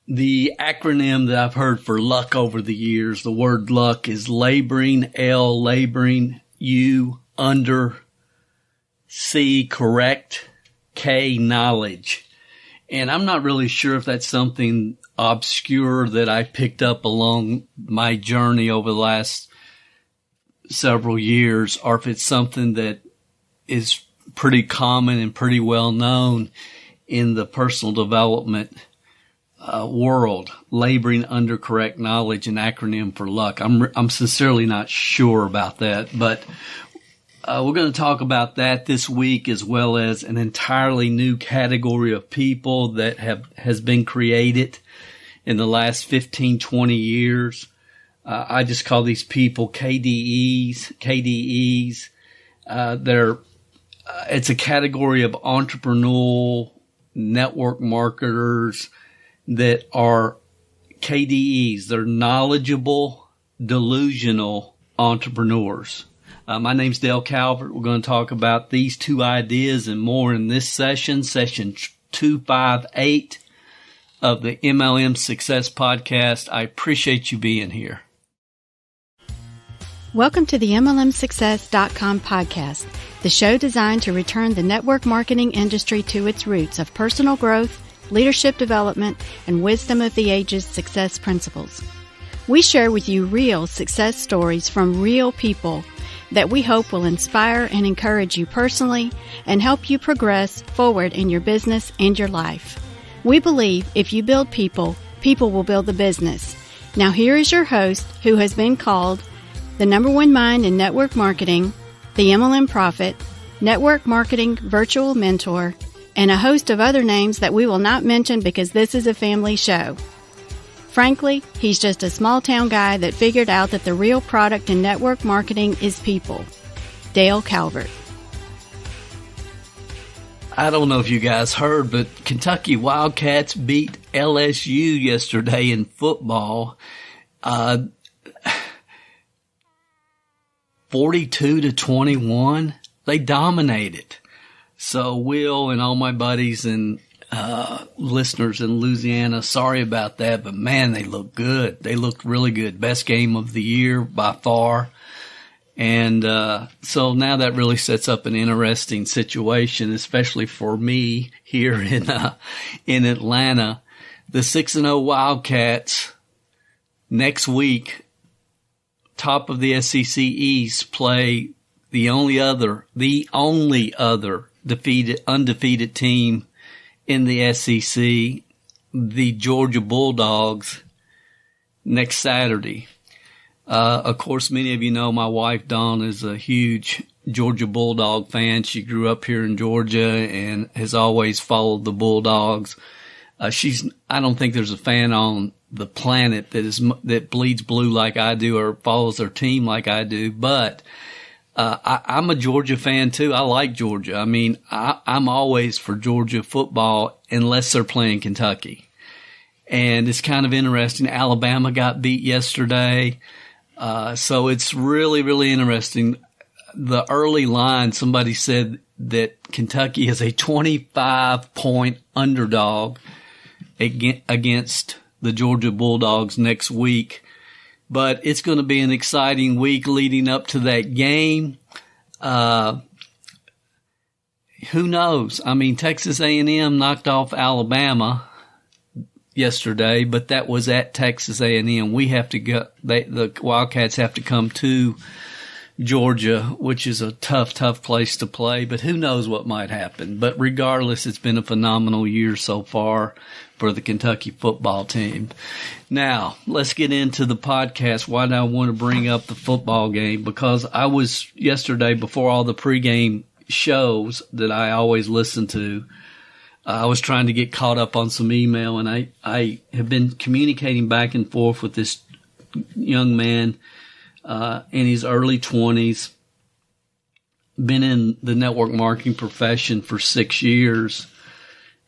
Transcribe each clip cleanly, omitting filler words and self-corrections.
The acronym that I've heard for luck over the years, the word luck is laboring, L, laboring, U, under, C, correct, K, knowledge. And I'm not really sure if that's something obscure that I picked up along my journey over the last several years, or if it's something that is pretty common and pretty well known in the personal development world. Laboring under correct knowledge, an acronym for luck. I'm sincerely not sure about that, but we're going to talk about that this week, as well as an entirely new category of people that has been created in the last 15, 20 years. I just call these people KDEs. It's a category of entrepreneurial network marketers that are KDEs. They're knowledgeable, delusional entrepreneurs. My name's Dale Calvert. We're going to talk about these two ideas and more in this session 258 of the MLM Success Podcast. I appreciate you being here. Welcome to the MLMSuccess.com podcast, the show designed to return the network marketing industry to its roots of personal growth, leadership development, and wisdom of the ages success principles. We share with you real success stories from real people that we hope will inspire and encourage you personally and help you progress forward in your business and your life. We believe if you build people, people will build the business. Now here is your host, who has been called the number one mind in network marketing, the MLM Prophet, network marketing virtual mentor, and a host of other names that we will not mention because this is a family show. Frankly, he's just a small-town guy that figured out that the real product in network marketing is people. Dale Calvert. I don't know if you guys heard, but Kentucky Wildcats beat LSU yesterday in football, 42-21. They dominated. So Will and all my buddies and listeners in Louisiana, sorry about that, but man, they look good. They looked really good. Best game of the year by far. And so now that really sets up an interesting situation, especially for me here in Atlanta. The 6-0 Wildcats next week, top of the SEC East, play the only other undefeated team in the SEC, the Georgia Bulldogs, next Saturday. Of course, many of you know my wife, Dawn, is a huge Georgia Bulldog fan. She grew up here in Georgia and has always followed the Bulldogs. I don't think there's a fan on the planet that bleeds blue like I do or follows their team like I do, but I'm a Georgia fan too. I like Georgia. I mean, I'm always for Georgia football unless they're playing Kentucky. And it's kind of interesting. Alabama got beat yesterday. So it's really, really interesting. The early line, somebody said that Kentucky is a 25-point underdog against the Georgia Bulldogs next week. But it's going to be an exciting week leading up to that game. Who knows? I mean, Texas A&M knocked off Alabama yesterday, but that was at Texas A&M. We have to go. The Wildcats have to come to Georgia, which is a tough place to play. But who knows what might happen? But regardless, it's been a phenomenal year so far for the Kentucky football team. Now, let's get into the podcast. Why do I want to bring up the football game? Because I was yesterday, before all the pregame shows that I always listen to, I was trying to get caught up on some email, and I have been communicating back and forth with this young man in his early 20s, been in the network marketing profession for 6 years.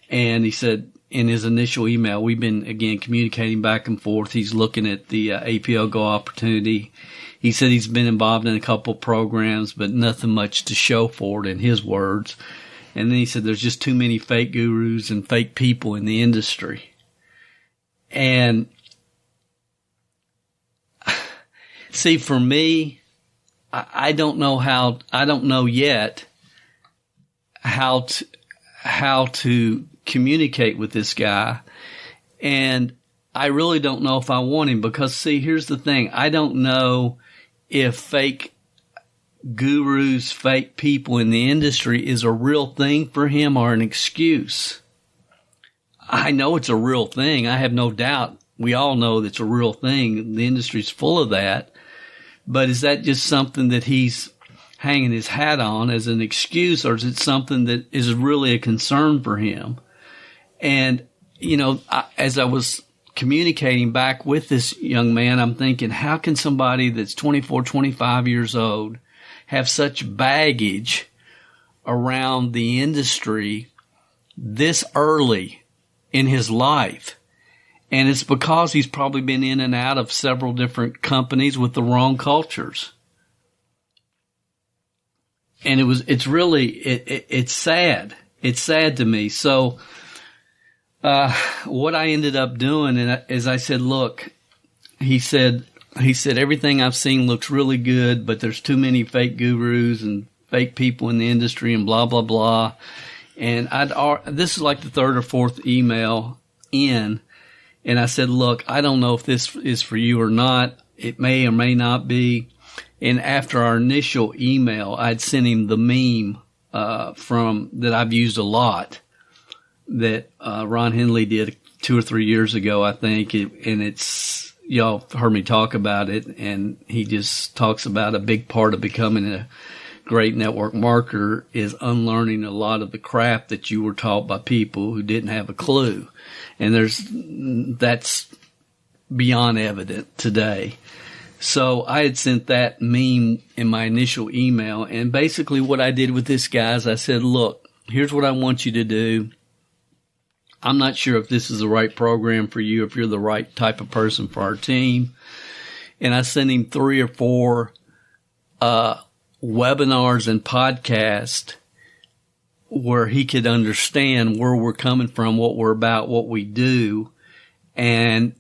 And he said in his initial email, we've been, again, communicating back and forth. He's looking at the APO Go opportunity. He said he's been involved in a couple programs, but nothing much to show for it, in his words. And then he said there's just too many fake gurus and fake people in the industry. And see, for me, I don't know yet how to communicate with this guy. And I really don't know if I want him, because see, here's the thing. I don't know if fake gurus, fake people in the industry is a real thing for him or an excuse. I know it's a real thing. I have no doubt. We all know that's a real thing. The industry's full of that. But is that just something that he's hanging his hat on as an excuse, or is it something that is really a concern for him? And, as I was communicating back with this young man, I'm thinking, how can somebody that's 24, 25 years old have such baggage around the industry this early in his life? And it's because he's probably been in and out of several different companies with the wrong cultures. And it's sad. It's sad to me. So, what I ended up doing is I said, look, he said, everything I've seen looks really good, but there's too many fake gurus and fake people in the industry and blah, blah, blah. And this is like the third or fourth email in. And I said, look, I don't know if this is for you or not. It may or may not be. And after our initial email, I'd sent him the meme that I've used a lot, that Ron Henley did 2 or 3 years ago, I think. And it's, y'all heard me talk about it. And he just talks about a big part of becoming a great network marketer is unlearning a lot of the crap that you were taught by people who didn't have a clue. And that's beyond evident today. So I had sent that meme in my initial email. And basically what I did with this guy is I said, look, here's what I want you to do. I'm not sure if this is the right program for you, if you're the right type of person for our team. And I sent him 3 or 4 webinars and podcasts where he could understand where we're coming from, what we're about, what we do, and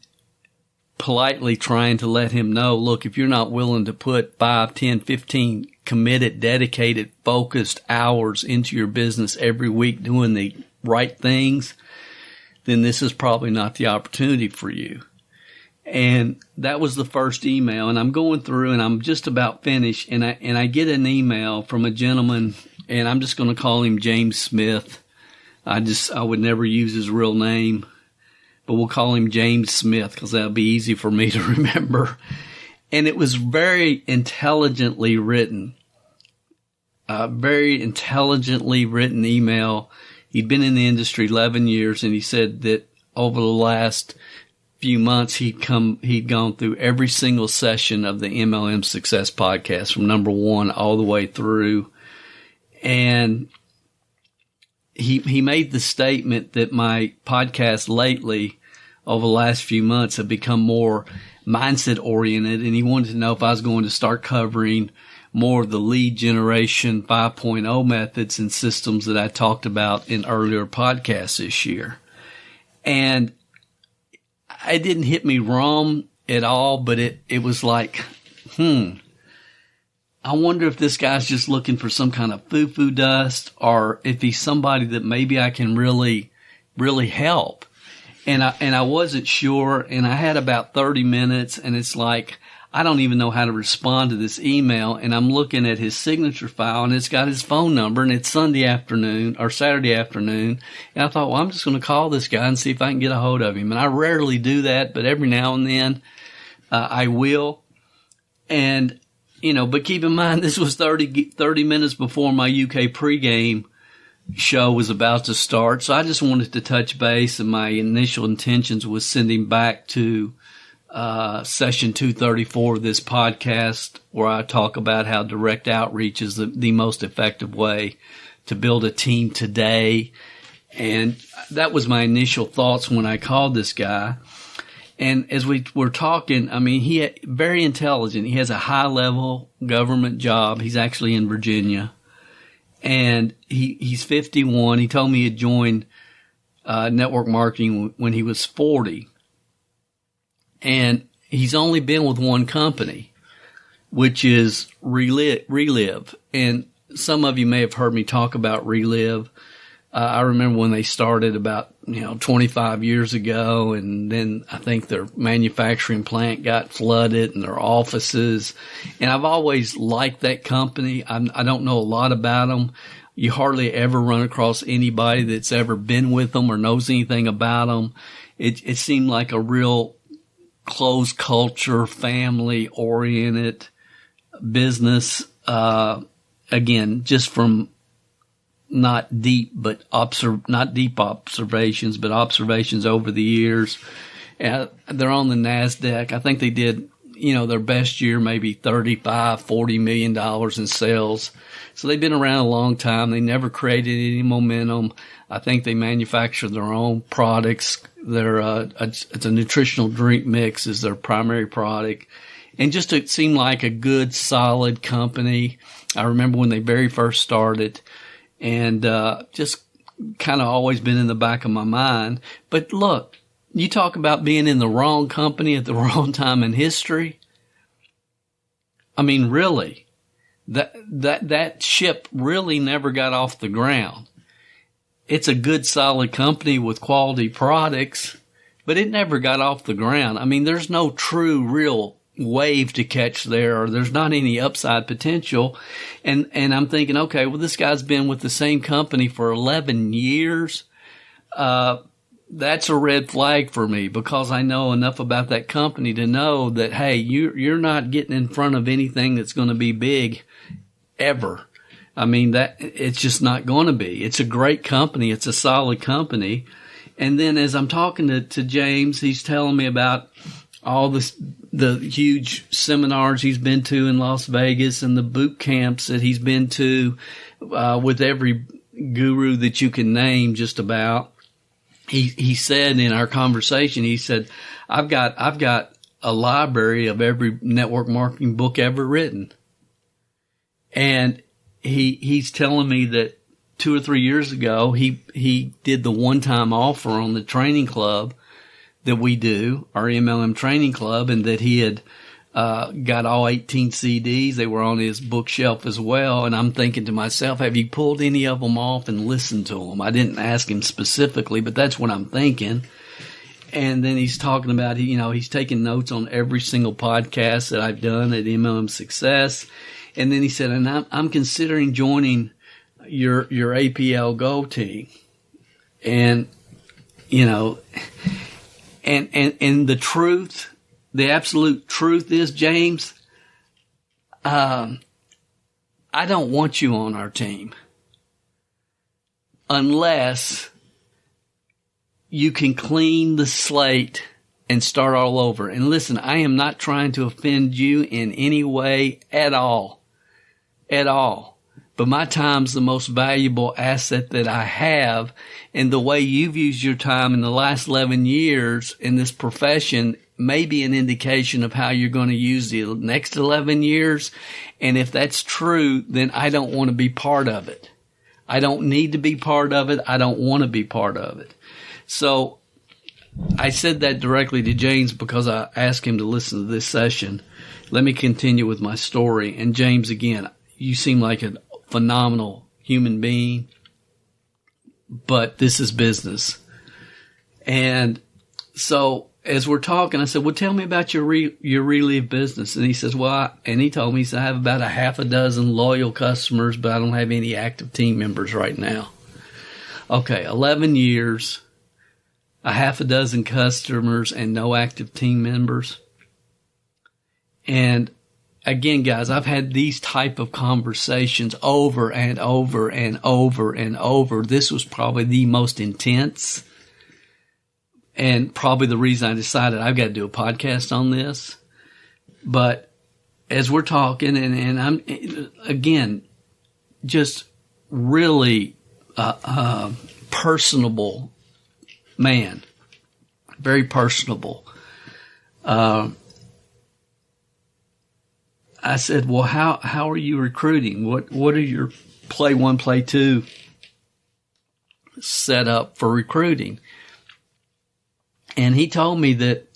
politely trying to let him know, look, if you're not willing to put 5, 10, 15 committed, dedicated, focused hours into your business every week doing the right things, then this is probably not the opportunity for you. And that was the first email. And I'm going through and I'm just about finished. And I get an email from a gentleman, and I'm just going to call him James Smith. I would never use his real name, but we'll call him James Smith because that'll be easy for me to remember. And it was very intelligently written, email. He'd been in the industry 11 years, and he said that over the last few months, he'd gone through every single session of the MLM Success podcast from number 1 all the way through. And he made the statement that my podcast lately over the last few months have become more mindset oriented. And he wanted to know if I was going to start covering more of the lead generation 5.0 methods and systems that I talked about in earlier podcasts this year. And it didn't hit me wrong at all, but it was like, I wonder if this guy's just looking for some kind of foo-foo dust, or if he's somebody that maybe I can really, really help. And I wasn't sure, and I had about 30 minutes, and it's like, I don't even know how to respond to this email, and I'm looking at his signature file, and it's got his phone number, and it's Sunday afternoon, or Saturday afternoon, and I thought, well, I'm just going to call this guy and see if I can get a hold of him. And I rarely do that, but every now and then, I will. And, but keep in mind, this was 30 minutes before my UK pregame show was about to start. So I just wanted to touch base, and my initial intentions was sending back to session 234 of this podcast, where I talk about how direct outreach is the most effective way to build a team today. And that was my initial thoughts when I called this guy. And as we were talking, he very intelligent. He has a high-level government job. He's actually in Virginia. And he's 51. He told me he had joined network marketing when he was 40. And he's only been with one company, which is Relive. And some of you may have heard me talk about Relive. I remember when they started about, 25 years ago, and then I think their manufacturing plant got flooded and their offices. And I've always liked that company. I don't know a lot about them. You hardly ever run across anybody that's ever been with them or knows anything about them. It seemed like a real close culture, family oriented business. Again, just from not deep observations, but observations over the years. They're on the NASDAQ. I think they did, their best year, maybe $35-40 million in sales. So they've been around a long time. They never created any momentum. I think they manufacture their own products. It's a nutritional drink mix is their primary product. And just it seemed like a good, solid company. I remember when they very first started, and just kind of always been in the back of my mind. But look, you talk about being in the wrong company at the wrong time in history. I mean, really, that ship really never got off the ground. It's a good, solid company with quality products, but it never got off the ground. I mean, there's no true, real wave to catch there, or there's not any upside potential. And I'm thinking, okay, well, this guy's been with the same company for 11 years. That's a red flag for me, because I know enough about that company to know that, hey, you're not getting in front of anything that's going to be big ever. I mean, that it's just not going to be. It's a great company. It's a solid company. And then as I'm talking to James, he's telling me about all the huge seminars he's been to in Las Vegas and the boot camps that he's been to, with every guru that you can name just about. He said in our conversation, he said, I've got a library of every network marketing book ever written. And he's telling me that 2 or 3 years ago, he did the one-time offer on the training club that we do, our MLM training club, and that he had got all 18 CDs. They were on his bookshelf as well. And I'm thinking to myself, have you pulled any of them off and listened to them? I didn't ask him specifically, but that's what I'm thinking. And then he's talking about, he's taking notes on every single podcast that I've done at MLM Success. And then he said, and I'm considering joining your APL Go team. And, and the truth, the absolute truth is, James, I don't want you on our team unless you can clean the slate and start all over. And listen, I am not trying to offend you in any way at all. But my time's the most valuable asset that I have, and the way you've used your time in the last 11 years in this profession may be an indication of how you're going to use the next 11 years. And if that's true, then I don't want to be part of it. I don't need to be part of it. I don't want to be part of it. So I said that directly to James because I asked him to listen to this session. Let me continue with my story. And James, again, you seem like a phenomenal human being, but this is business. And so as we're talking, I said, well, tell me about your Relive business. And he says, he told me, he said, I have about a half a dozen loyal customers, but I don't have any active team members right now. Okay, 11 years, a half a dozen customers and no active team members. And again, guys, I've had these type of conversations over and over and over and over. This was probably the most intense, and probably the reason I decided I've got to do a podcast on this. But as we're talking, and I'm, again, just really personable man, very personable. I said, well, how are you recruiting? What are your play 1, play 2 set up for recruiting? And he told me that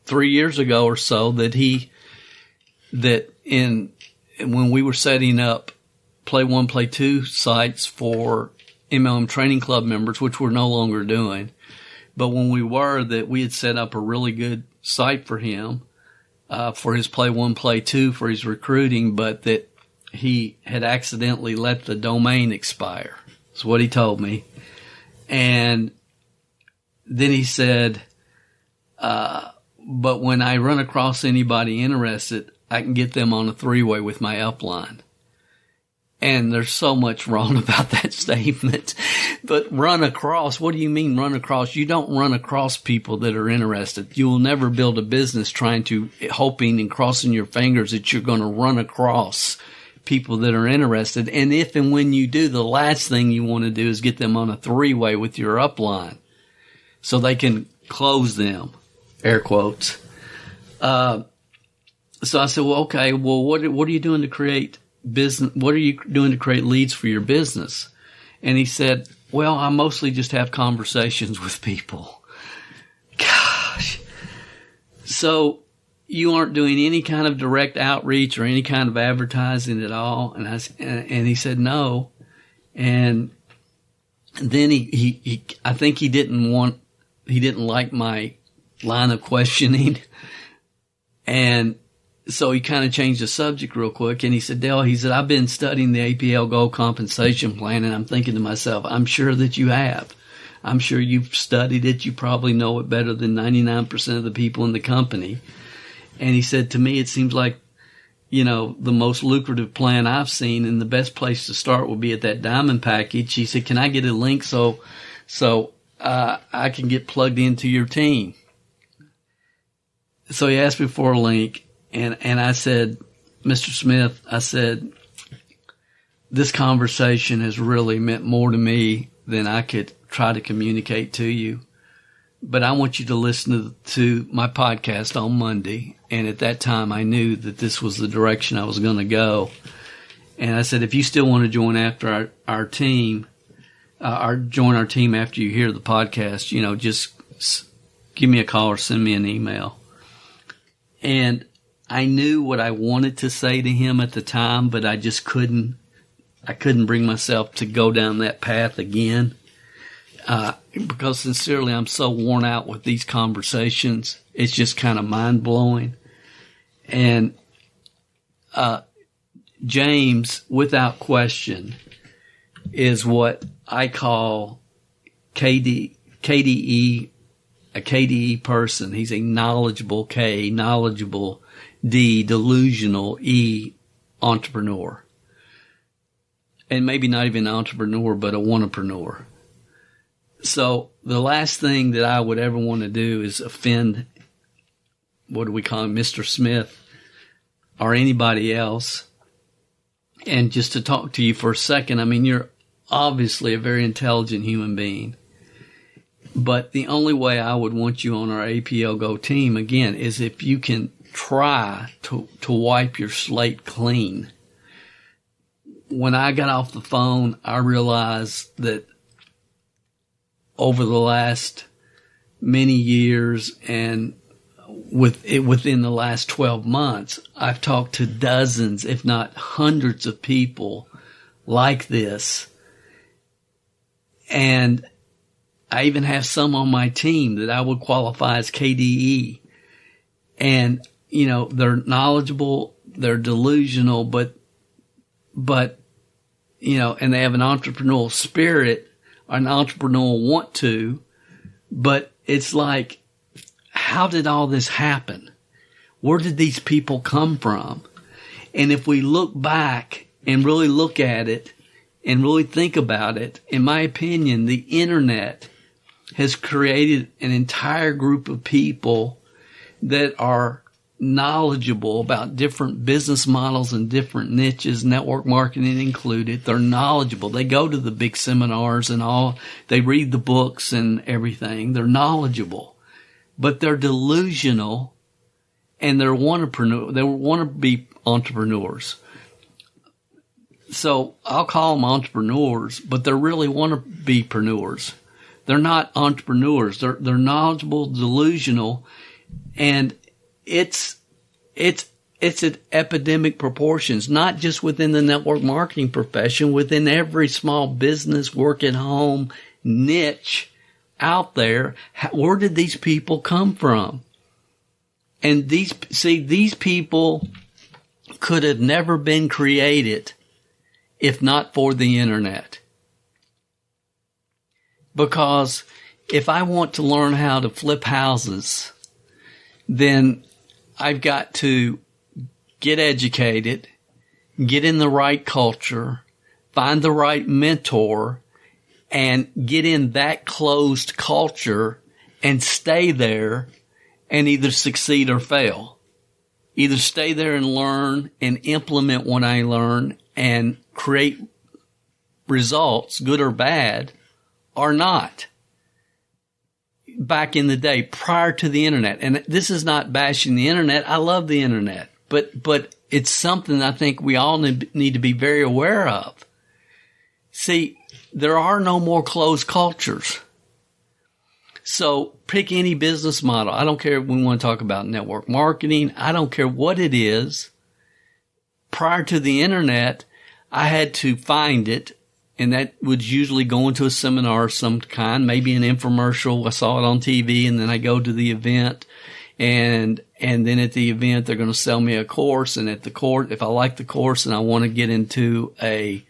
3 years ago or so that when we were setting up Play 1, Play 2 sites for MLM Training Club members, which we're no longer doing, but when we were, that we had set up a really good site for him, for his Play 1, Play 2 for his recruiting, but that he had accidentally let the domain expire. That's what he told me. And then he said, but when I run across anybody interested, I can get them on a 3-way with my upline. And there's so much wrong about that statement. But run across, what do you mean run across? You don't run across people that are interested. You will never build a business hoping and crossing your fingers that you're going to run across people that are interested. And if and when you do, the last thing you want to do is get them on a 3-way with your upline so they can close them, air quotes. So I said, well, okay, well, what are you doing to create business? What are you doing to create leads for your business? And he said, well, I mostly just have conversations with people. Gosh. So you aren't doing any kind of direct outreach or any kind of advertising at all? And he said, no. And then I think he didn't like my line of questioning. And so he kind of changed the subject real quick, and he said, Dale, I've been studying the APL Gold Compensation Plan, and I'm thinking to myself, I'm sure that you have. I'm sure you've studied it. You probably know it better than 99% of the people in the company. And he said, to me, it seems like, the most lucrative plan I've seen, and the best place to start would be at that diamond package. He said, can I get a link so I can get plugged into your team? So he asked me for a link. And I said, Mr. Smith, I said, this conversation has really meant more to me than I could try to communicate to you. But I want you to listen to my podcast on Monday. And at that time, I knew that this was the direction I was going to go. And I said, if you still want to join after our team, join our team after you hear the podcast, just give me a call or send me an email. And I knew what I wanted to say to him at the time, but I just couldn't bring myself to go down that path again. Because sincerely, I'm so worn out with these conversations. It's just kind of mind blowing. And, James, without question, is what I call KDE, a KDE person. He's a knowledgeable K, knowledgeable D, delusional E, entrepreneur. And maybe not even an entrepreneur, but a wannapreneur. So the last thing that I would ever want to do is offend, what do we call him, Mr. Smith or anybody else. And just to talk to you for a second, I mean, you're obviously a very intelligent human being. But the only way I would want you on our APL Go team, again, is if you can try to wipe your slate clean. When I got off the phone, I realized that over the last many years and within the last 12 months, I've talked to dozens, if not hundreds of people like this. And I even have some on my team that I would qualify as KDE. And, they're knowledgeable, they're delusional, but, and they have an entrepreneurial spirit, an entrepreneurial want to, but it's like, how did all this happen? Where did these people come from? And if we look back and really look at it and really think about it, in my opinion, the internet has created an entire group of people that are knowledgeable about different business models and different niches, network marketing included. They're knowledgeable. They go to the big seminars and all. They read the books and everything. They're knowledgeable, but they're delusional and they're wannapreneur. They want to be entrepreneurs. So I'll call them entrepreneurs, but they're really wanna-be-preneurs. They're not entrepreneurs. They're knowledgeable, delusional, And it's at epidemic proportions, not just within the network marketing profession, within every small business, work at home niche out there. Where did these people come from? And these people could have never been created if not for the internet. Because if I want to learn how to flip houses, then I've got to get educated, get in the right culture, find the right mentor, and get in that closed culture and stay there and either succeed or fail. Either stay there and learn and implement what I learn and create results, good or bad, or not. Back in the day, prior to the internet, and this is not bashing the internet. I love the internet, but it's something I think we all need to be very aware of. See, there are no more closed cultures. So pick any business model. I don't care if we want to talk about network marketing. I don't care what it is. Prior to the internet, I had to find it. And that would usually go into a seminar of some kind, maybe an infomercial. I saw it on TV, and then I go to the event, and then at the event they're going to sell me a course. And at the course, if I like the course and I want to get into a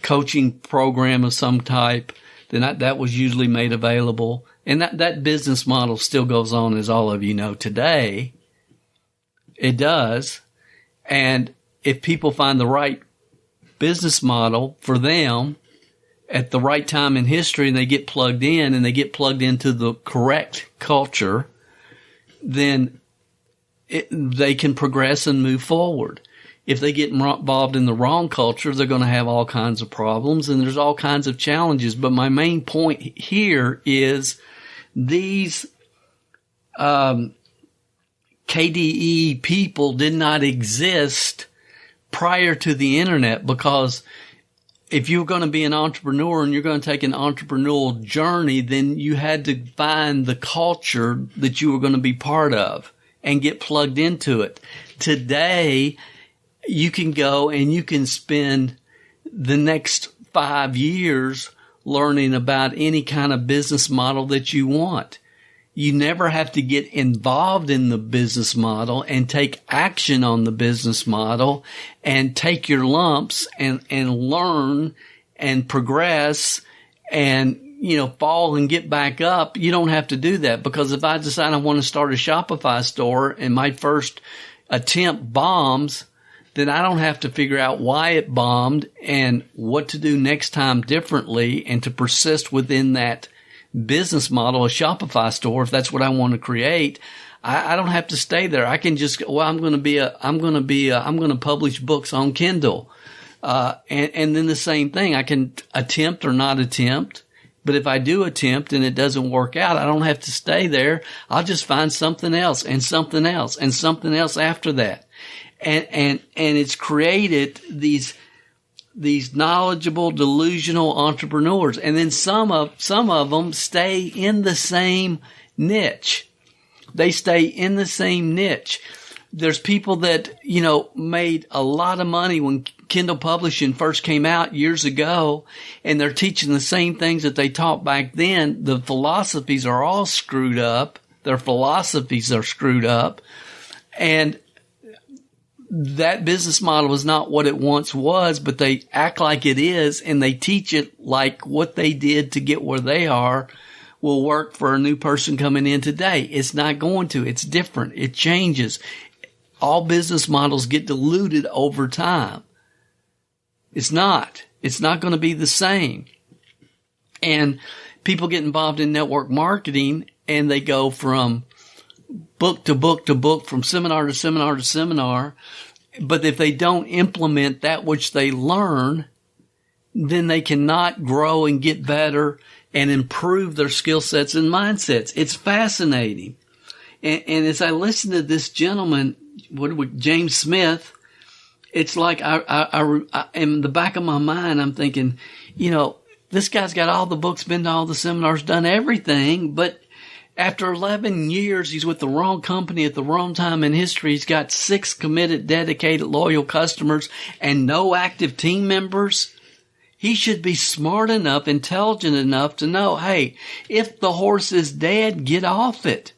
coaching program of some type, then that was usually made available. And that business model still goes on, as all of you know today. It does. And if people find the right business model for them at the right time in history and they get plugged in and they get plugged into the correct culture, then they can progress and move forward. If they get involved in the wrong culture, they're going to have all kinds of problems and there's all kinds of challenges. But my main point here is these KDE people did not exist prior to the internet, because if you're going to be an entrepreneur and you're going to take an entrepreneurial journey, then you had to find the culture that you were going to be part of and get plugged into it. Today, you can go and you can spend the next 5 years learning about any kind of business model that you want. You never have to get involved in the business model and take action on the business model and take your lumps and learn and progress and, fall and get back up. You don't have to do that, because if I decide I want to start a Shopify store and my first attempt bombs, then I don't have to figure out why it bombed and what to do next time differently and to persist within that business model, a Shopify store, if that's what I want to create. I don't have to stay there. I can just, I'm going to publish books on Kindle. And then the same thing, I can attempt or not attempt. But if I do attempt and it doesn't work out, I don't have to stay there. I'll just find something else and something else and something else after that. And it's created these knowledgeable, delusional entrepreneurs. And then some of them stay in the same niche. They stay in the same niche. There's people that, made a lot of money when Kindle publishing first came out years ago, and they're teaching the same things that they taught back then. The philosophies are all screwed up. Their philosophies are screwed up. And that business model is not what it once was, but they act like it is, and they teach it like what they did to get where they are will work for a new person coming in today. It's not going to. It's different. It changes. All business models get diluted over time. It's not going to be the same. And people get involved in network marketing and they go from book to book to book, from seminar to seminar to seminar. But if they don't implement that which they learn, then they cannot grow and get better and improve their skill sets and mindsets. It's fascinating. And as I listen to this gentleman, James Smith, it's like I in the back of my mind, I'm thinking, this guy's got all the books, been to all the seminars, done everything, but After 11 years, he's with the wrong company at the wrong time in history. He's got 6 committed, dedicated, loyal customers and no active team members. He should be smart enough, intelligent enough to know, hey, if the horse is dead, get off it.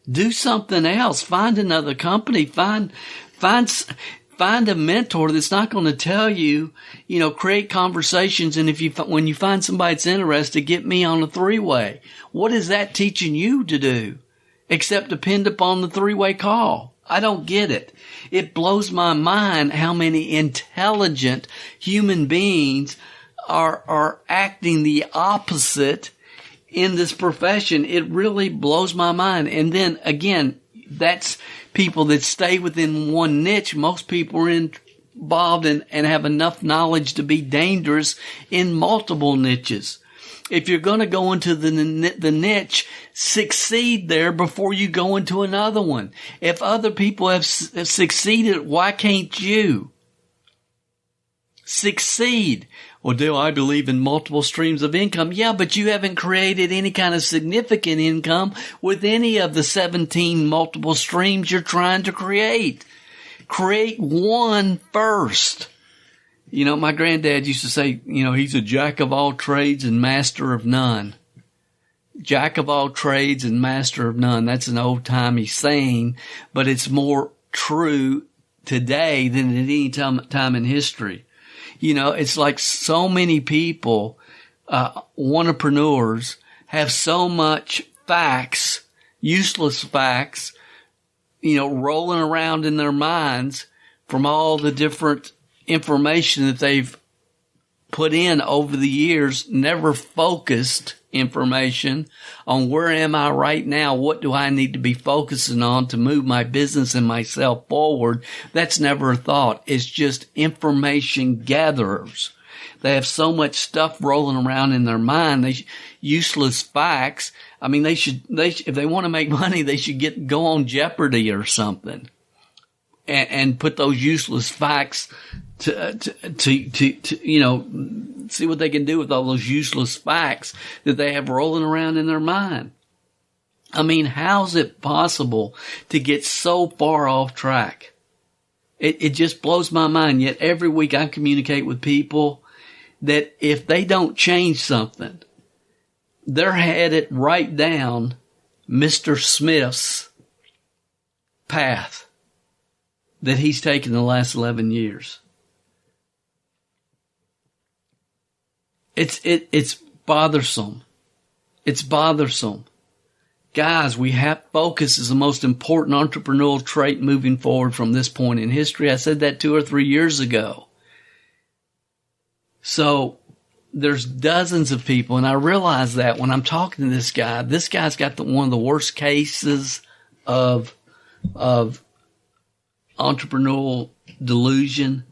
Do something else. Find another company. Find a mentor that's not going to tell you, create conversations. And when you find somebody that's interested, get me on a 3-way. What is that teaching you to do? Except depend upon the 3-way call. I don't get it. It blows my mind how many intelligent human beings are acting the opposite in this profession. It really blows my mind. And then again, that's people that stay within one niche. Most people are involved and have enough knowledge to be dangerous in multiple niches. If you're going to go into the niche, succeed there before you go into another one. If other people have succeeded, why can't you succeed? Well, do I believe in multiple streams of income? Yeah, but you haven't created any kind of significant income with any of the 17 multiple streams you're trying to create. Create one first. My granddad used to say, he's a jack of all trades and master of none. Jack of all trades and master of none. That's an old-timey saying, but it's more true today than at any time in history. It's like so many people, entrepreneurs, have so much facts, useless facts, rolling around in their minds from all the different information that they've put in over the years, never focused information on where am I right now? What do I need to be focusing on to move my business and myself forward? That's never a thought. It's just information gatherers. They have so much stuff rolling around in their mind. Useless facts. I mean, they should, if they want to make money, they should go on Jeopardy or something and put those useless facts to see what they can do with all those useless facts that they have rolling around in their mind. I mean, how's it possible to get so far off track? It just blows my mind. Yet every week I communicate with people that if they don't change something, they're headed right down Mr. Smith's path that he's taken the last 11 years. It's bothersome. It's bothersome. Guys, focus is the most important entrepreneurial trait moving forward from this point in history. I said that 2 or 3 years ago. So there's dozens of people, and I realize that when I'm talking to this guy's got one of the worst cases of entrepreneurial delusion.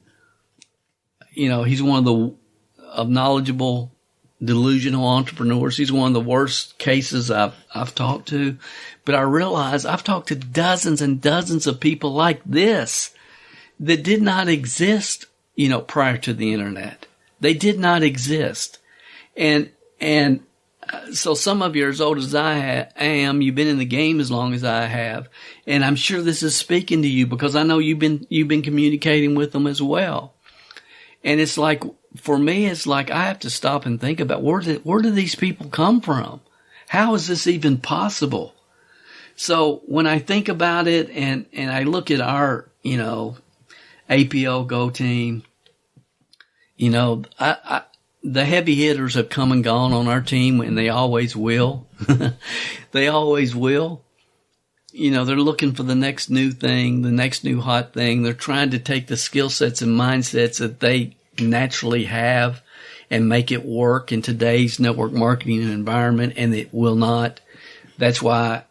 He's one of knowledgeable, delusional entrepreneurs. He's one of the worst cases I've talked to. But I realize I've talked to dozens and dozens of people like this that did not exist, prior to the internet. They did not exist. And so some of you are as old as I am. You've been in the game as long as I have. And I'm sure this is speaking to you because I know you've been communicating with them as well. And it's like, for me, it's like I have to stop and think about where do these people come from? How is this even possible? So when I think about it and I look at our, APO Go team, the heavy hitters have come and gone on our team, and they always will. They always will. They're looking for the next new thing, the next new hot thing. They're trying to take the skill sets and mindsets that they naturally have and make it work in today's network marketing environment, and it will not. That's why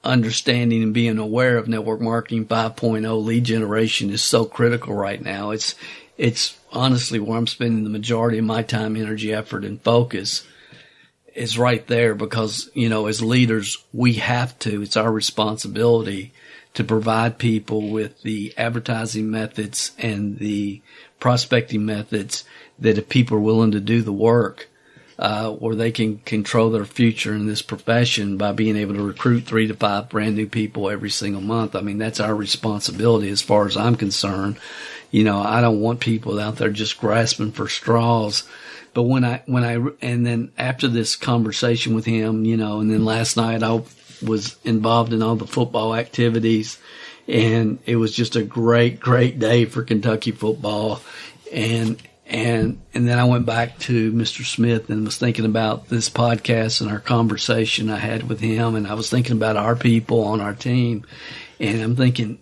understanding and being aware of network marketing 5.0 lead generation is so critical right now. It's honestly where I'm spending the majority of my time, energy, effort, and focus is right there because, as leaders, we have to. It's our responsibility to provide people with the advertising methods and the prospecting methods that if people are willing to do the work, where they can control their future in this profession by being able to recruit 3 to 5 brand new people every single month. I mean, that's our responsibility as far as I'm concerned. I don't want people out there just grasping for straws. But and then after this conversation with him, and then last night I was involved in all the football activities, and it was just a great, great day for Kentucky football. And then I went back to Mr. Smith and was thinking about this podcast and our conversation I had with him. And I was thinking about our people on our team. And I'm thinking,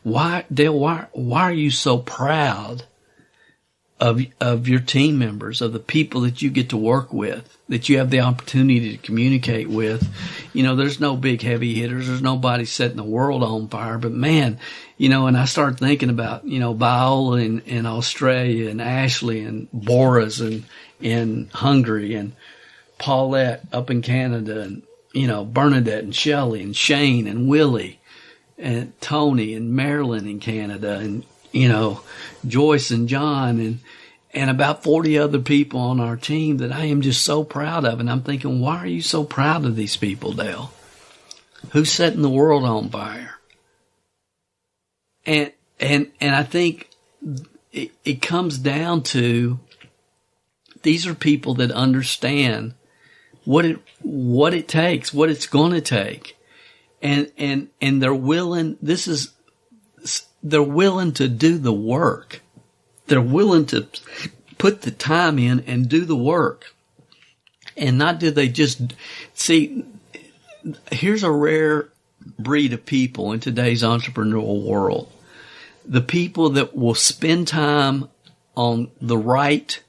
why, Dale, why are you so proud of your team members, of the people that you get to work with, that you have the opportunity to communicate with? There's no big heavy hitters. There's nobody setting the world on fire. But man, and I started thinking about, Viola in Australia, and Ashley and Boris in Hungary, and Paulette up in Canada, and, Bernadette and Shelley and Shane and Willie and Tony and Marilyn in Canada, and, Joyce and John and about 40 other people on our team that I am just so proud of. And I'm thinking, why are you so proud of these people, Dale? Who's setting the world on fire? And I think it comes down to, these are people that understand what it takes, what it's going to take. And they're willing, they're willing to do the work. They're willing to put the time in and do the work. And not do they just see, here's a rare breed of people in today's entrepreneurial world. The people that will spend time on the right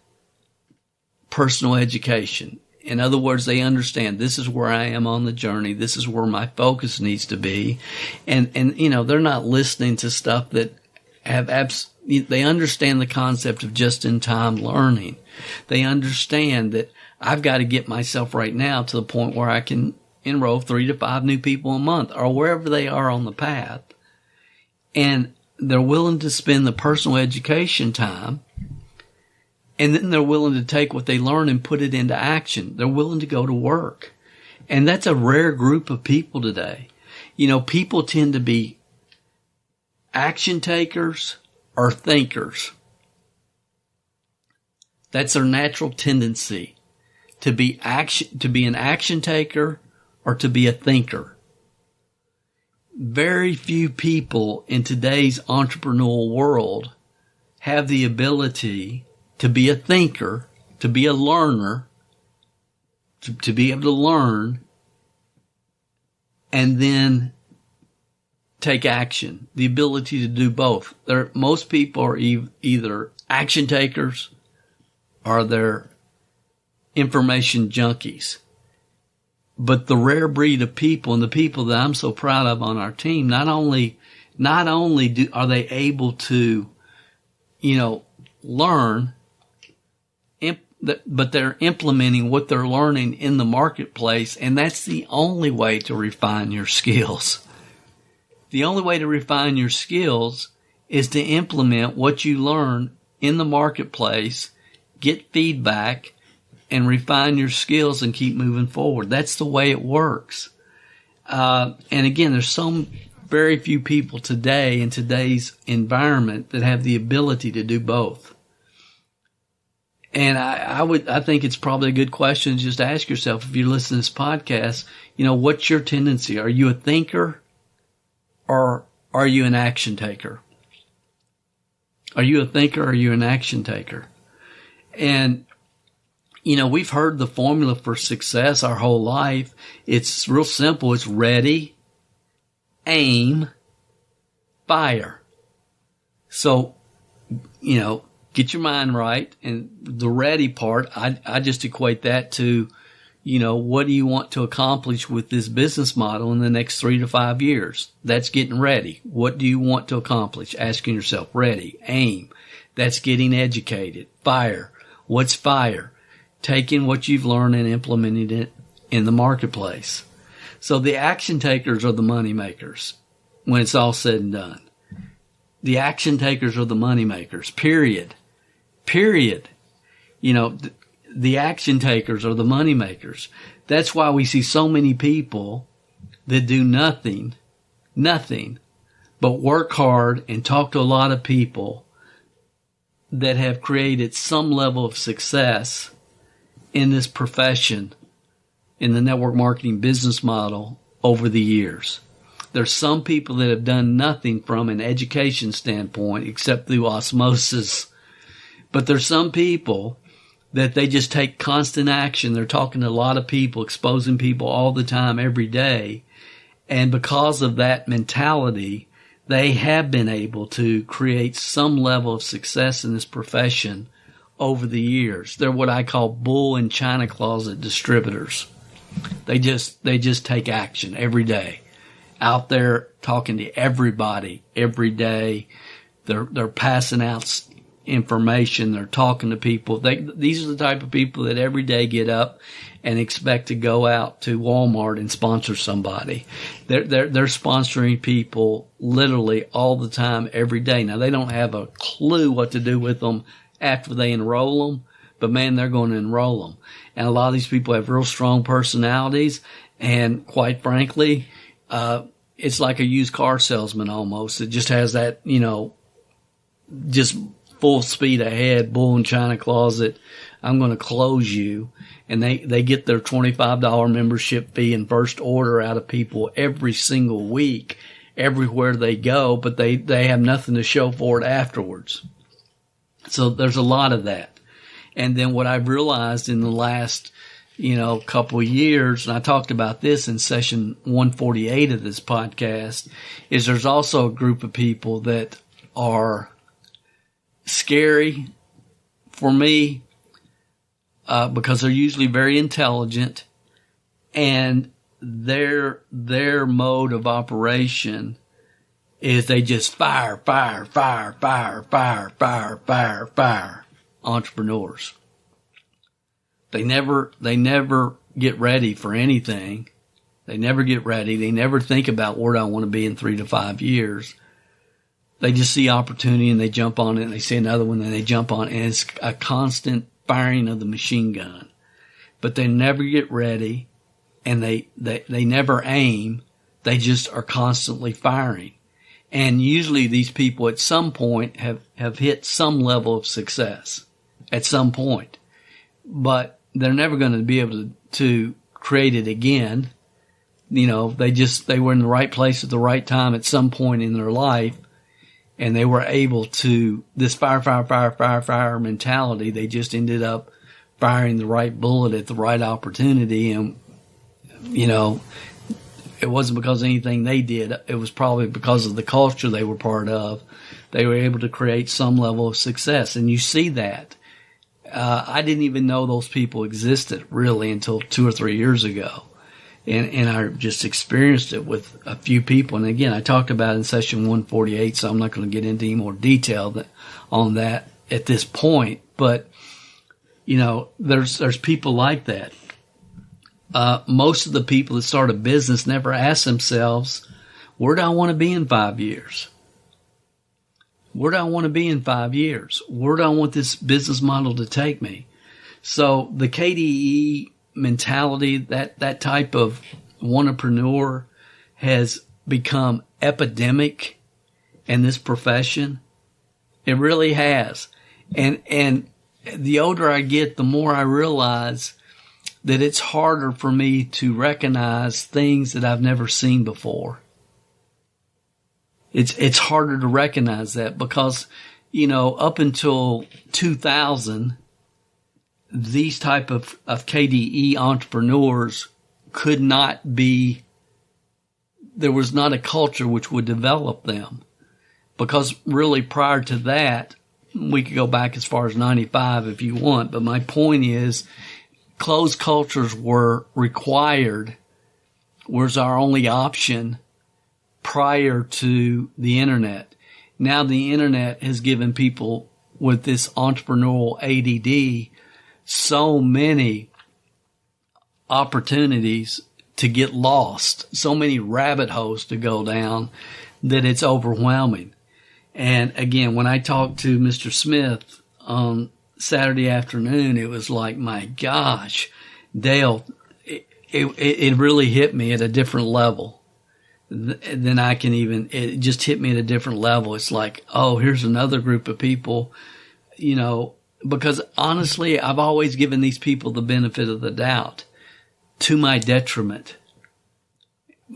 personal education. In other words, they understand this is where I am on the journey. This is where my focus needs to be. And they're not listening to stuff that they understand the concept of just-in-time learning. They understand that I've got to get myself right now to the point where I can enroll 3 to 5 new people a month, or wherever they are on the path. And they're willing to spend the personal education time, and then they're willing to take what they learn and put it into action. They're willing to go to work. And that's a rare group of people today. People tend to be action takers or thinkers. That's their natural tendency, to be an action taker or to be a thinker. Very few people in today's entrepreneurial world have the ability to be a thinker, to be a learner, to be able to learn, and then take action. The ability to do both. Most people are either action takers or they're information junkies. But the rare breed of people, and the people that I'm so proud of on our team, not only are they able to, learn, but they're implementing what they're learning in the marketplace, and that's the only way to refine your skills. The only way to refine your skills is to implement what you learn in the marketplace, get feedback, and refine your skills and keep moving forward. That's the way it works. And again, there's so very few people today in today's environment that have the ability to do both. And I think it's probably a good question to just ask yourself, if you listen to this podcast, what's your tendency? Are you a thinker or are you an action taker? Are you a thinker or are you an action taker? And, we've heard the formula for success our whole life. It's real simple. It's ready, aim, fire. So, get your mind right. And the ready part, I just equate that to, what do you want to accomplish with this business model in the next 3 to 5 years? That's getting ready. What do you want to accomplish? Asking yourself, ready, aim. That's getting educated. Fire. What's fire? Taking what you've learned and implementing it in the marketplace. So the action takers are the money makers when it's all said and done. The action takers are the money makers, period. the action takers are the money makers. That's why we see so many people that do nothing, but work hard and talk to a lot of people that have created some level of success in this profession, in the network marketing business model over the years. There's some people that have done nothing from an education standpoint except through osmosis. But there's some people that they just take constant action. They're talking to a lot of people, exposing people all the time, every day. And because of that mentality, they have been able to create some level of success in this profession over the years. They're what I call bull in china closet distributors. They just take action every day. Out there talking to everybody every day. They're passing out information. They're talking to people. These are the type of people that every day get up and expect to go out to Walmart and sponsor somebody. They're sponsoring people literally all the time, every day. Now, they don't have a clue what to do with them after they enroll them, but man, they're going to enroll them. And a lot of these people have real strong personalities, and quite frankly, it's like a used car salesman almost. It just has that, just full speed ahead, bull in china closet. I'm going to close you. And they get their $25 membership fee and first order out of people every single week, everywhere they go, but they have nothing to show for it afterwards. So there's a lot of that. And then what I've realized in the last, couple of years, and I talked about this in session 148 of this podcast, is there's also a group of people that are scary for me, because they're usually very intelligent, and their mode of operation is they just fire entrepreneurs. They never get ready for anything. They never get ready. They never think about where do I want to be in 3 to 5 years. They just see opportunity and they jump on it, and they see another one and they jump on it, and it's a constant firing of the machine gun. But they never get ready, and they never aim. They just are constantly firing. And usually these people at some point have hit some level of success at some point. But they're never going to be able to create it again. They were in the right place at the right time at some point in their life. And they were able to, this fire mentality, they just ended up firing the right bullet at the right opportunity. And, it wasn't because of anything they did. It was probably because of the culture they were part of. They were able to create some level of success. And you see that. I didn't even know those people existed really until 2 or 3 years ago. And I just experienced it with a few people. And again, I talked about it in session 148, so I'm not going to get into any more detail on that at this point. But, there's people like that. Most of the people that start a business never ask themselves, where do I want to be in 5 years? Where do I want to be in 5 years? Where do I want this business model to take me? So the KDE mentality, that type of entrepreneur has become epidemic in this profession. It really has. And the older I get, the more I realize that it's harder for me to recognize things that I've never seen before. It's harder to recognize that because, up until 2000, these type of KDE entrepreneurs could not be, there was not a culture which would develop them. Because really prior to that, we could go back as far as 95 if you want, but my point is closed cultures were required, was our only option prior to the internet. Now the internet has given people with this entrepreneurial ADD so many opportunities to get lost, so many rabbit holes to go down that it's overwhelming. And again, when I talked to Mr. Smith on Saturday afternoon, it was like, my gosh, Dale, it really hit me at a different level than I can even, it just hit me at a different level. It's like, oh, here's another group of people, you know, because honestly, I've always given these people the benefit of the doubt to my detriment.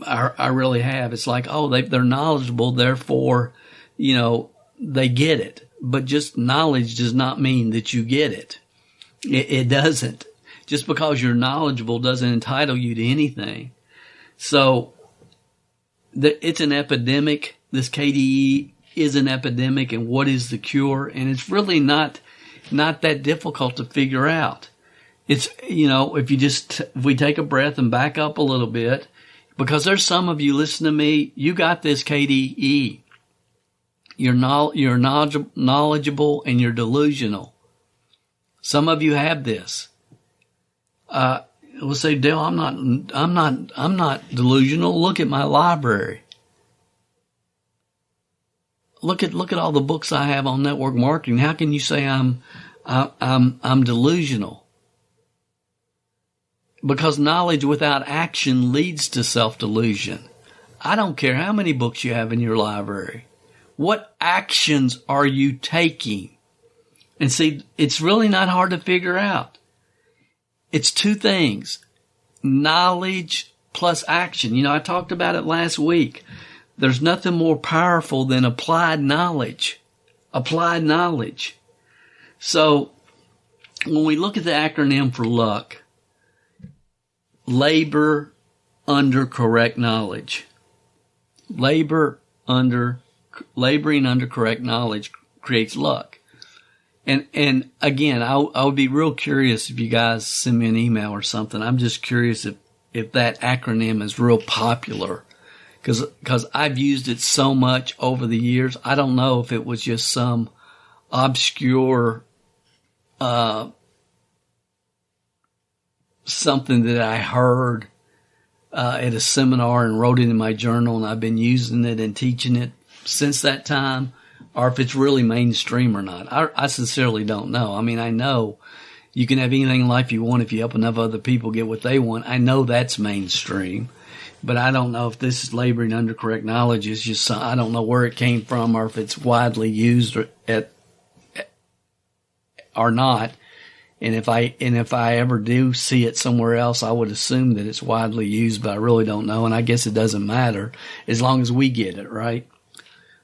I really have. It's like, oh, they're knowledgeable, therefore, you know, they get it. But just knowledge does not mean that you get it. It doesn't. Just because you're knowledgeable doesn't entitle you to anything. So it's an epidemic. This KDE is an epidemic, and what is the cure? And it's really not that difficult to figure out. It's, you know, if we take a breath and back up a little bit, because there's some of you, listen to me, you got this KDE. You're knowledgeable and you're delusional. Some of you have this. We'll say, Dale, I'm not delusional. Look at my library. Look at all the books I have on network marketing. How can you say I'm delusional? Because knowledge without action leads to self-delusion. I don't care how many books you have in your library. What actions are you taking? And see, it's really not hard to figure out. It's two things. Knowledge plus action. You know, I talked about it last week. There's nothing more powerful than applied knowledge. Applied knowledge. So, when we look at the acronym for luck, labor under correct knowledge. Laboring under correct knowledge creates luck. And again, I would be real curious if you guys send me an email or something. I'm just curious if that acronym is real popular. Cause I've used it so much over the years. I don't know if it was just some obscure, something that I heard, at a seminar and wrote it in my journal, and I've been using it and teaching it since that time, or if it's really mainstream or not. I sincerely don't know. I mean, I know you can have anything in life you want if you help enough other people get what they want. I know that's mainstream, but I don't know if this is laboring under correct knowledge is just, I don't know where it came from or if it's widely used or not. And if I ever do see it somewhere else, I would assume that it's widely used, but I really don't know. And I guess it doesn't matter as long as we get it, right?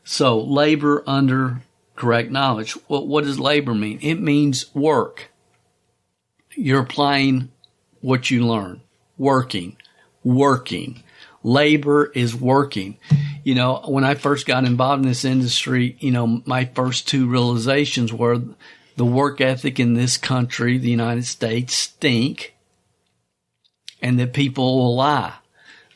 So labor under correct knowledge. Well, what does labor mean? It means work. You're applying what you learn. Working. Labor is working. You know, when I first got involved in this industry, you know, my first two realizations were the work ethic in this country, the United States, stink, and that people will lie.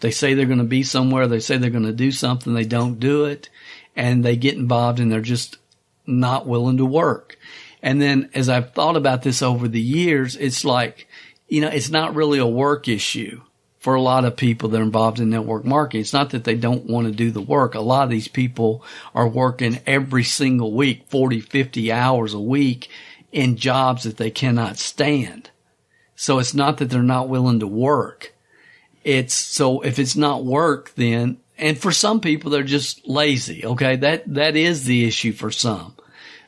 They say they're going to be somewhere. They say they're going to do something. They don't do it. And they get involved and they're just not willing to work. And then as I've thought about this over the years, it's like, you know, it's not really a work issue for a lot of people that are involved in network marketing. It's not that they don't want to do the work. A lot of these people are working every single week, 40, 50 hours a week in jobs that they cannot stand. So it's not that they're not willing to work. So if it's not work, then, and for some people, they're just lazy. Okay. That is the issue for some,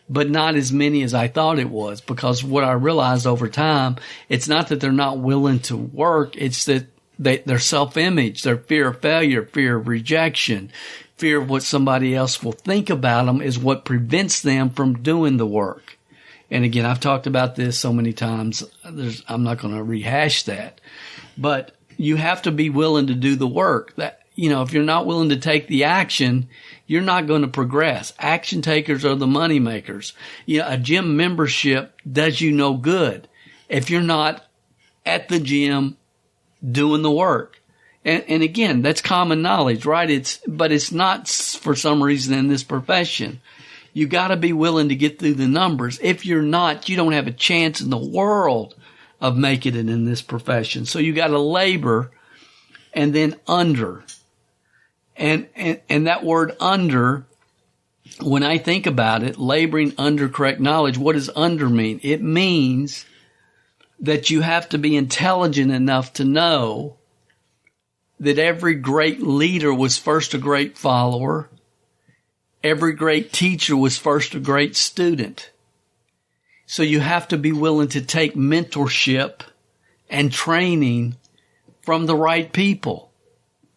but not as many as I thought it was, because what I realized over time, it's not that they're not willing to work. It's that their self-image, their fear of failure, fear of rejection, fear of what somebody else will think about them is what prevents them from doing the work. And again, I've talked about this so many times. I'm not going to rehash that, but you have to be willing to do the work. That, you know, if you're not willing to take the action, you're not going to progress. Action takers are the money makers. You know, a gym membership does you no good if you're not at the gym doing the work. And again, that's common knowledge, right? But it's not for some reason in this profession. You got to be willing to get through the numbers. If you're not, you don't have a chance in the world of making it in this profession. So you got to labor and then under. And that word under when I think about it, laboring under correct knowledge, what does under mean? It means that you have to be intelligent enough to know that every great leader was first a great follower. Every great teacher was first a great student. So you have to be willing to take mentorship and training from the right people.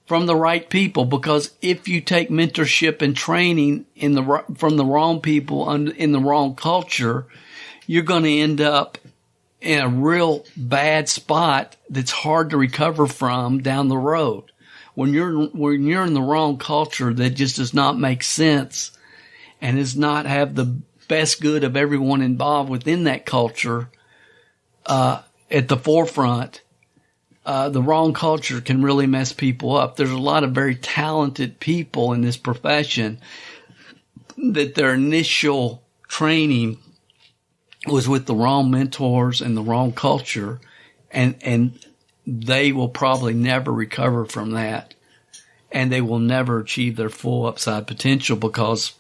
Because if you take mentorship and training from the wrong people in the wrong culture, you're going to end up in a real bad spot that's hard to recover from down the road. When you're in the wrong culture that just does not make sense and does not have the best good of everyone involved within that culture at the forefront, the wrong culture can really mess people up. There's a lot of very talented people in this profession that their initial training was with the wrong mentors and the wrong culture, and they will probably never recover from that, and they will never achieve their full upside potential because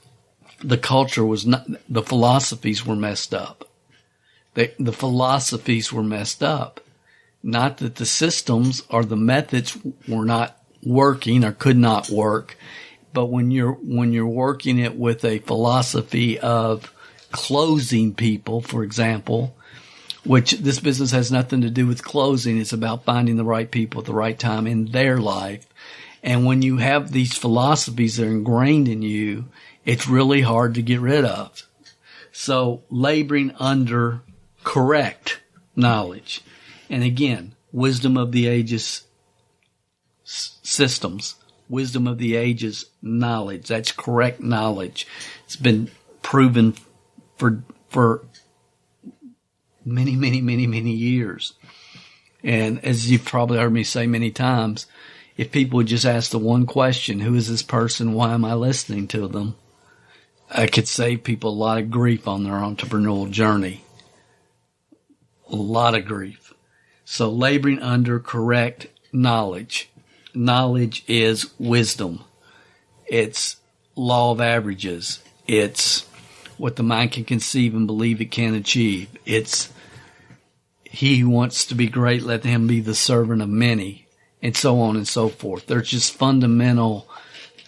the culture was not, the philosophies were messed up. The philosophies were messed up. Not that the systems or the methods were not working or could not work, but when you're working it with a philosophy of closing people, for example, which this business has nothing to do with closing. It's about finding the right people at the right time in their life. And when you have these philosophies that are ingrained in you, it's really hard to get rid of. So laboring under correct knowledge. And again, wisdom of the ages systems, wisdom of the ages knowledge. That's correct knowledge. It's been proven for many, many, many, many years. And as you've probably heard me say many times, if people would just ask the one question, who is this person? Why am I listening to them? I could save people a lot of grief on their entrepreneurial journey. A lot of grief. So laboring under correct knowledge. Knowledge is wisdom. It's law of averages. It's what the mind can conceive and believe it can achieve. It's he who wants to be great, let him be the servant of many, and so on and so forth. There's just fundamental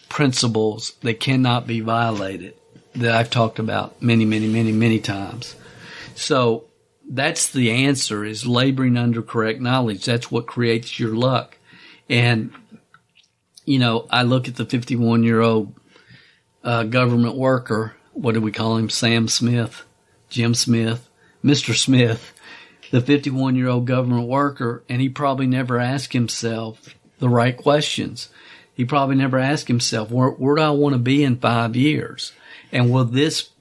principles that cannot be violated that I've talked about many, many, many, many times. So that's the answer, is laboring under correct knowledge. That's what creates your luck. And, you know, I look at the 51-year-old government worker. What do we call him? Sam Smith, Jim Smith, Mr. Smith, the 51-year-old government worker, and he probably never asked himself the right questions. He probably never asked himself, where do I want to be in 5 years? And will this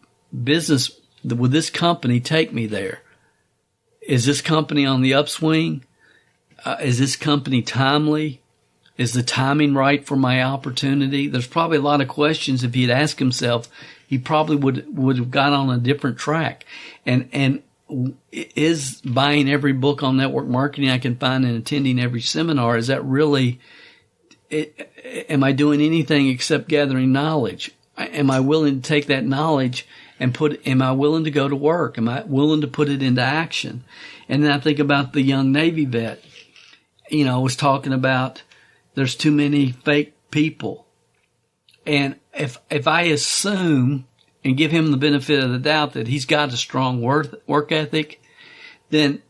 company take me there? Is this company on the upswing? Is this company timely? Is the timing right for my opportunity? There's probably a lot of questions. If he'd asked himself, he probably would have got on a different track. And is buying every book on network marketing I can find and attending every seminar, is that really, am I doing anything except gathering knowledge? Am I willing to take that knowledge and am I willing to go to work? Am I willing to put it into action? And then I think about the young Navy vet. You know, I was talking about there's too many fake people. And if I assume and give him the benefit of the doubt that he's got a strong work ethic, then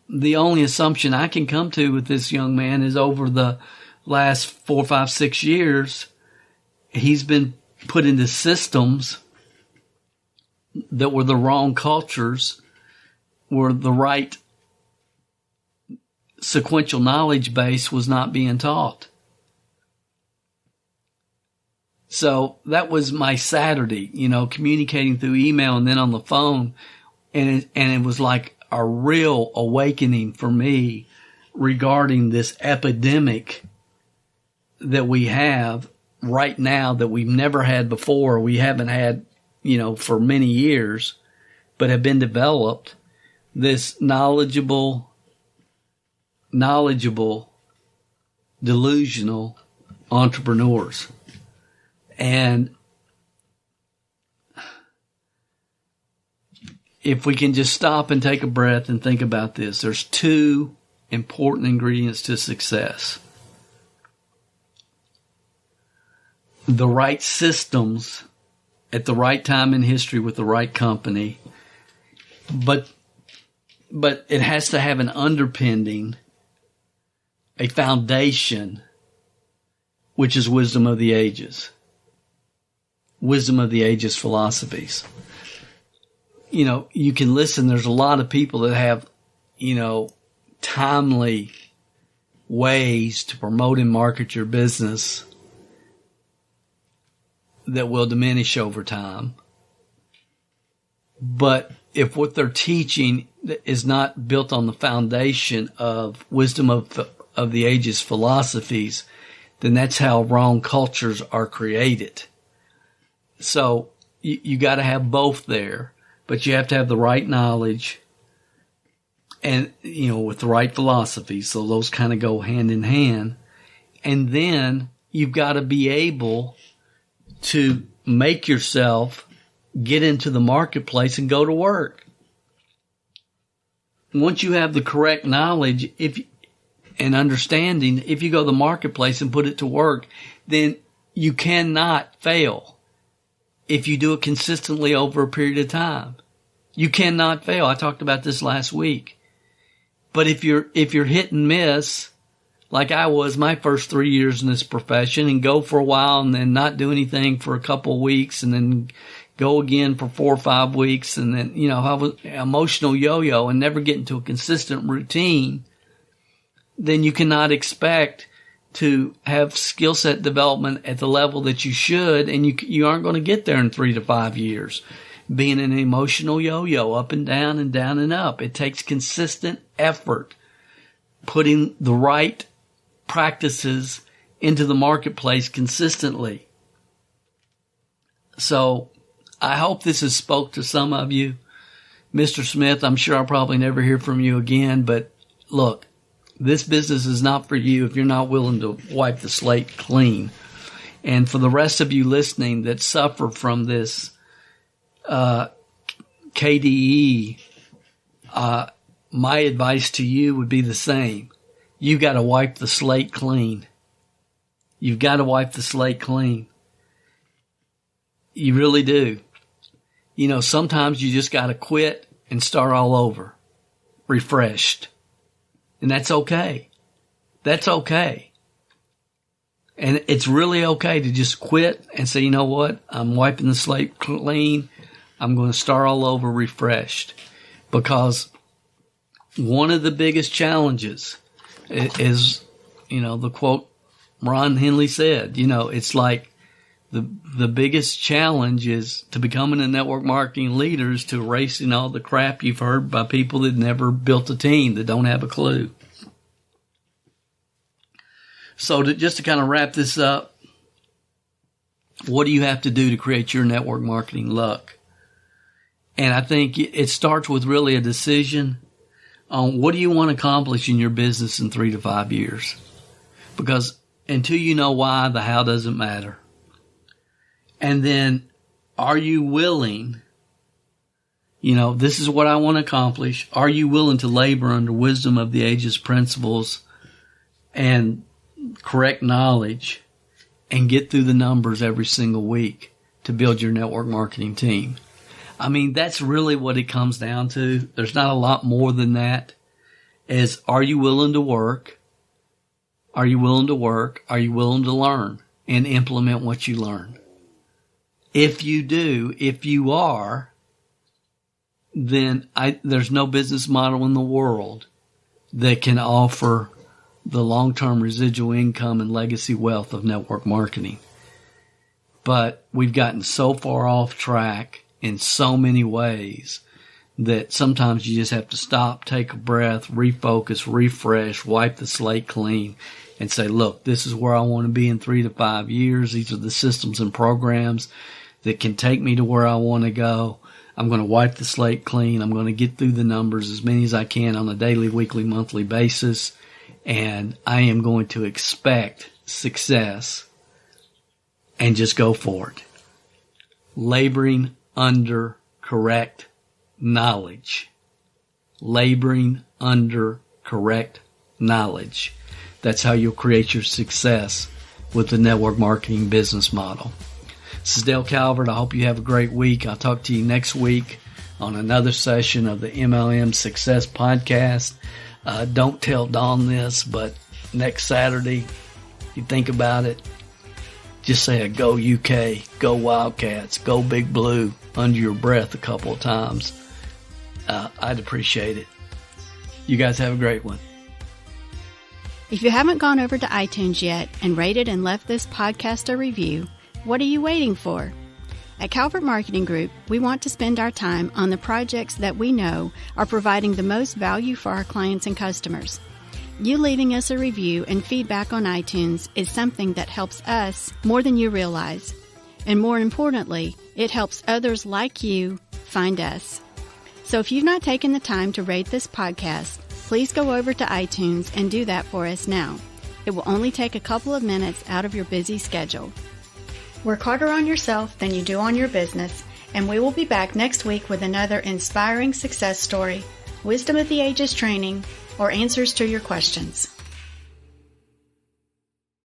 the only assumption I can come to with this young man is over the last 4, 5, 6 years, he's been put into systems that were the wrong cultures, were the right sequential knowledge base was not being taught. So that was my Saturday, you know, communicating through email and then on the phone. And it was like a real awakening for me regarding this epidemic that we have right now that we've never had before. We haven't had, you know, for many years, but have been developed. This knowledgeable, delusional entrepreneurs. And if we can just stop and take a breath and think about this, there's two important ingredients to success. The right systems at the right time in history with the right company, but it has to have an underpinning, a foundation, which is wisdom of the ages. Wisdom of the ages philosophies. You know, you can listen, there's a lot of people that have, you know, timely ways to promote and market your business that will diminish over time. But if what they're teaching is not built on the foundation of wisdom of the ages philosophies, then that's how wrong cultures are created. So you got to have both there, but you have to have the right knowledge and, you know, with the right philosophy. So those kind of go hand in hand. And then you've got to be able to make yourself get into the marketplace and go to work. Once you have the correct knowledge and understanding, if you go to the marketplace and put it to work, then you cannot fail if you do it consistently over a period of time. You cannot fail. I talked about this last week. But if you're hit and miss, like I was my first 3 years in this profession, and go for a while and then not do anything for a couple of weeks and then go again for 4 or 5 weeks, and then, you know, have an emotional yo-yo and never get into a consistent routine, then you cannot expect to have skill set development at the level that you should, and you aren't going to get there in 3 to 5 years. Being an emotional yo-yo, up and down and down and up. It takes consistent effort, putting the right practices into the marketplace consistently. So I hope this has spoke to some of you. Mr. Smith, I'm sure I'll probably never hear from you again, but look, this business is not for you if you're not willing to wipe the slate clean. And for the rest of you listening that suffer from this KDE, my advice to you would be the same. You got to wipe the slate clean. You've got to wipe the slate clean. You really do. You know, sometimes you just got to quit and start all over, refreshed. And that's okay. That's okay. And it's really okay to just quit and say, you know what? I'm wiping the slate clean. I'm going to start all over refreshed. Because one of the biggest challenges is, you know, the quote Ron Henley said, you know, it's like the biggest challenge is to becoming a network marketing leader is to erasing all the crap you've heard by people that never built a team, that don't have a clue. So just to kind of wrap this up, what do you have to do to create your network marketing luck? And I think it starts with really a decision on what do you want to accomplish in your business in 3 to 5 years? Because until you know why, the how doesn't matter. And then, are you willing, you know, this is what I want to accomplish. Are you willing to labor under wisdom of the ages principles and correct knowledge and get through the numbers every single week to build your network marketing team? I mean, that's really what it comes down to. There's not a lot more than that. Is, are you willing to work? Are you willing to work? Are you willing to learn and implement what you learn? If you do, if you are, then there's no business model in the world that can offer the long-term residual income and legacy wealth of network marketing. But we've gotten so far off track in so many ways that sometimes you just have to stop, take a breath, refocus, refresh, wipe the slate clean, and say, look, this is where I want to be in 3 to 5 years. These are the systems and programs that can take me to where I want to go. I'm going to wipe the slate clean. I'm going to get through the numbers, as many as I can, on a daily, weekly, monthly basis. And I am going to expect success and just go for it. Laboring under correct knowledge. Laboring under correct knowledge. That's how you'll create your success with the network marketing business model. This is Dale Calvert. I hope you have a great week. I'll talk to you next week on another session of the MLM Success Podcast. Don't tell Dawn this, but next Saturday, you think about it, just say a go UK, go Wildcats, go Big Blue under your breath a couple of times. I'd appreciate it. You guys have a great one. If you haven't gone over to iTunes yet and rated and left this podcast a review, what are you waiting for? At Calvert Marketing Group, we want to spend our time on the projects that we know are providing the most value for our clients and customers. You leaving us a review and feedback on iTunes is something that helps us more than you realize. And more importantly, it helps others like you find us. So if you've not taken the time to rate this podcast, please go over to iTunes and do that for us now. It will only take a couple of minutes out of your busy schedule. Work harder on yourself than you do on your business, and we will be back next week with another inspiring success story, wisdom of the ages training, or answers to your questions.